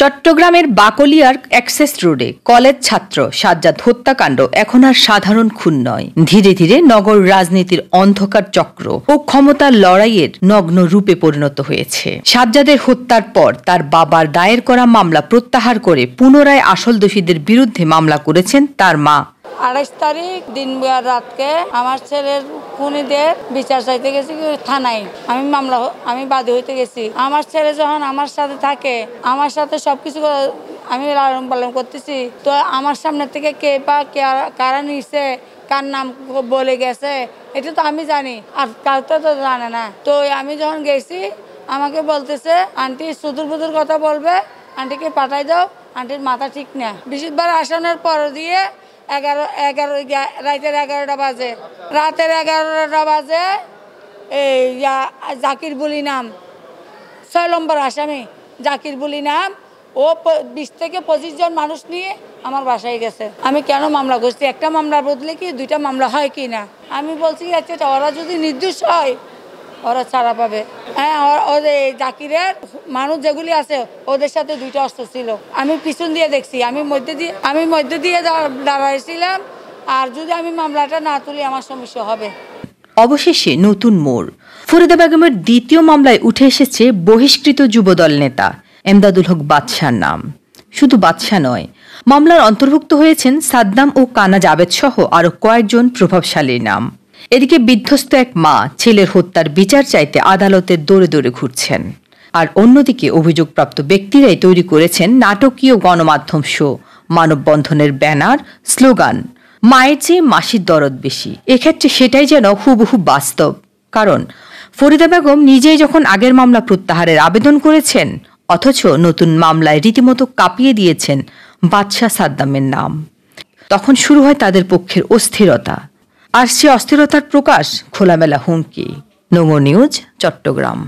চট্টগ্রামের বাকলিয়ার অ্যাক্সেস রোডে কলেজ ছাত্র সাজ্জাদ হত্যাকাণ্ড এখন আর সাধারণ খুন নয়, ধীরে ধীরে নগর রাজনীতির অন্ধকার চক্র ও ক্ষমতার লড়াইয়ের নগ্ন রূপে পরিণত হয়েছে। সাজ্জাদের হত্যার পর তার বাবার দায়ের করা মামলা প্রত্যাহার করে পুনরায় আসল দোষীদের বিরুদ্ধে মামলা করেছেন তার মা। 28 তারিখ দিনভর রাতকে আমার ছেলের খুনিদের বিচার চাইতে গেছি থানায়। আমি বাদী হইতে গেছি। আমার ছেলে যখন আমার সাথে থাকে, আমার সাথে সবকিছু আমি লালন পালন করতেছি, তো আমার সামনে থেকে কে বা কারা নিছে, কার নাম বলে গেছে, এটা তো আমি জানি, আর কাউকে তো জানে না। তো আমি যখন গেছি আমাকে বলতেছে আন্টি সুদূর বুদুর কথা বলবে, আন্টিকে পাঠাই দাও, আন্টির মাথা ঠিক না। বৃহস্পতিবার আসানোর পর দিয়ে রাতের 11টা বাজে, রাতের 11টা বাজে এই জাকির বুলি নাম 6 নম্বর আসামি, জাকির বুলি নাম, ও 20 থেকে 25 জন মানুষ নিয়ে আমার বাসায় গেছে। আমি কেন মামলা করছি, একটা মামলার বদলে কি 2টা মামলা হয় কি না? আমি বলছি আচ্ছা ওরা যদি নির্দোষ হয় ওরা ছাড়া পাবে। হ্যাঁ, ওদের জাকিরের মানুষ যেগুলি আছে ওদের সাথে 2টা অস্ত্র ছিল। আমি পিছন দিয়ে দেখছি, আমি মধ্যে দিয়ে দাঁড়াইছিলাম, আর যদি আমি মামলাটা না তুলি আমার সমস্যা হবে। অবশেষে নতুন মোড়। ফরিদা বেগমের দ্বিতীয় মামলায় উঠে এসেছে বহিষ্কৃত যুবদল নেতা এমদাদুল হক বাদশার নাম। শুধু বাদশা নয়, মামলার অন্তর্ভুক্ত হয়েছেন সাদ্দাম ও কানা জাবেদ সহ আরো কয়েকজন প্রভাবশালীর নাম। এদিকে বিধ্বস্ত এক মা ছেলের হত্যার বিচার চাইতে আদালতের দৌড়ে দৌড়ে ঘুরছেন, আর অন্যদিকে অভিযোগপ্রাপ্ত ব্যক্তিরাই তৈরি করেছেন নাটকীয় গণমাধ্যম শো, মানববন্ধনের ব্যানার, স্লোগান। মায়ের চেয়ে মাসির দরদ বেশি, এক্ষেত্রে সেটাই যেন হুবহু বাস্তব। কারণ ফরিদা বেগম নিজেই যখন আগের মামলা প্রত্যাহারের আবেদন করেছেন, অথচ নতুন মামলায় রীতিমতো কাঁপিয়ে দিয়েছেন বাদশা সাদ্দামের নাম, তখন শুরু হয় তাদের পক্ষের অস্থিরতা। আর সে অস্থিরতার প্রকাশ খোলামেলা হুমকি। নোংর নিউজ, চট্টগ্রাম।